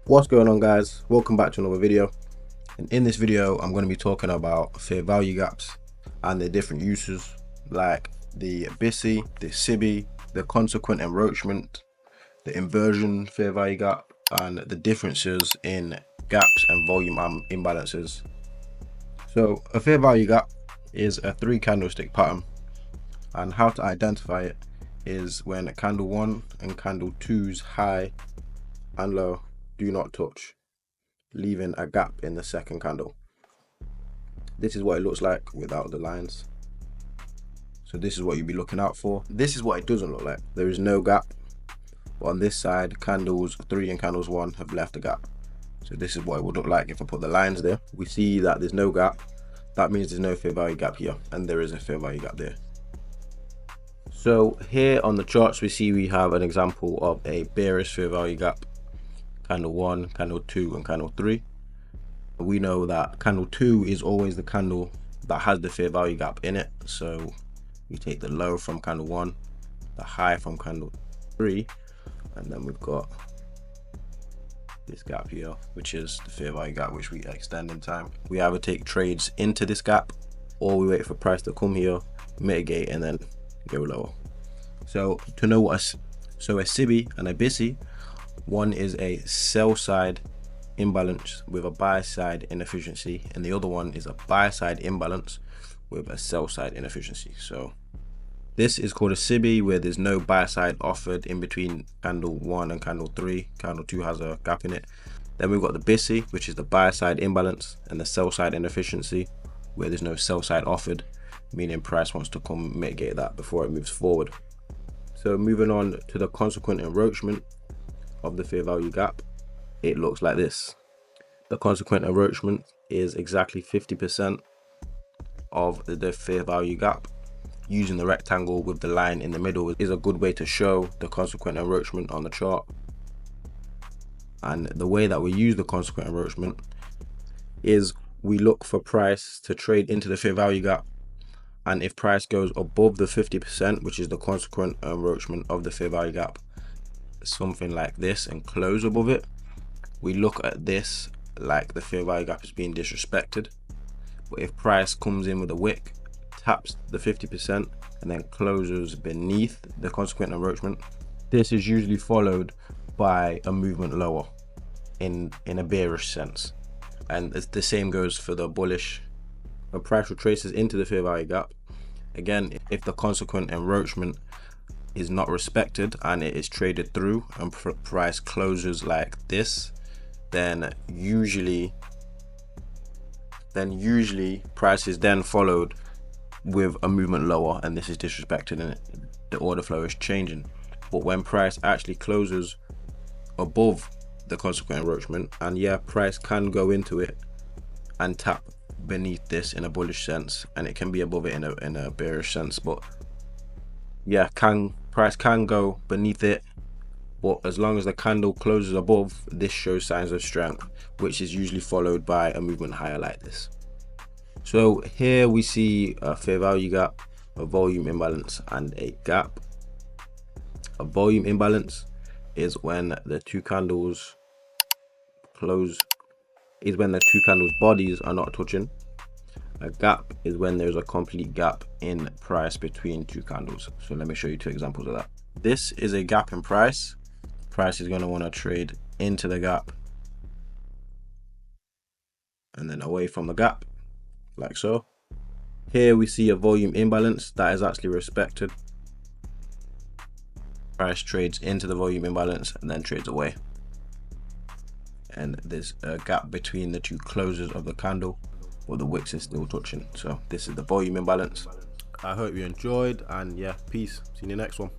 What's going on, guys? Welcome back to another video. And in this video I'm going to be talking about fair value gaps and their different uses, like the BISI, the SIBI, the consequent enroachment, the inversion fair value gap, and the differences in gaps and volume imbalances. So a fair value gap is a 3 candlestick pattern, and how to identify it is when candle 1 and candle 2's high and low do not touch, leaving a gap in the second candle. This is what it looks like without the lines. So this is what you'll be looking out for. This is what it doesn't look like. There is no gap, but on this side candles 3 and candles 1 have left a gap. So this is what it would look like if I put the lines there. We see that there's no gap. That means there's no fair value gap here, and there is a fair value gap there. So here on the charts we have an example of a bearish fair value gap. Candle 1, candle 2, and candle 3. We know that candle 2 is always the candle that has the fair value gap in it. So we take the low from candle 1, the high from candle 3, and then we've got this gap here, which is the fair value gap, which we extend in time. We either take trades into this gap, or we wait for price to come here, mitigate, and then go lower. So to know what a SIBI and a BISI, one is a sell side imbalance with a buy side inefficiency, and the other one is a buy side imbalance with a sell side inefficiency. So this is called a SIBI, where there's no buy side offered in between candle 1 and candle 3. Candle 2 has a gap in it. Then we've got the BISI, which is the buy side imbalance and the sell side inefficiency, where there's no sell side offered, meaning price wants to come mitigate that before it moves forward. So moving on to the consequent enroachment of the fair value gap, it looks like this. The consequent enroachment is exactly 50% of the fair value gap. Using the rectangle with the line in the middle is a good way to show the consequent enroachment on the chart. And the way that we use the consequent enroachment is we look for price to trade into the fair value gap, and if price goes above the 50%, which is the consequent enroachment of the fair value gap, something like this, and close above it, we look at this like the fair value gap is being disrespected. But if price comes in with a wick, taps the 50%, and then closes beneath the consequent enroachment, this is usually followed by a movement lower in a bearish sense. And the same goes for the bullish. When price retraces into the fair value gap, again, if the consequent enroachment is not respected and it is traded through and price closes like this, then usually price is then followed with a movement lower, and this is disrespected and the order flow is changing. But when price actually closes above the consequent enroachment, and yeah, price can go into it and tap beneath this in a bullish sense, and it can be above it in a bearish sense, but yeah, price can go beneath it, but as long as the candle closes above, this shows signs of strength, which is usually followed by a movement higher like this. So here we see a fair value gap, a volume imbalance, and a gap. A volume imbalance is when the two candles bodies are not touching. A gap is when there's a complete gap in price between two candles. So let me show you 2 examples of that. This is a gap in price. Price is going to want to trade into the gap and then away from the gap, like so. Here we see a volume imbalance that is actually respected. Price trades into the volume imbalance and then trades away, and there's a gap between the two closes of the candle, or the wicks is still touching. So this is the volume imbalance. I hope you enjoyed, and yeah, peace. See you in the next one.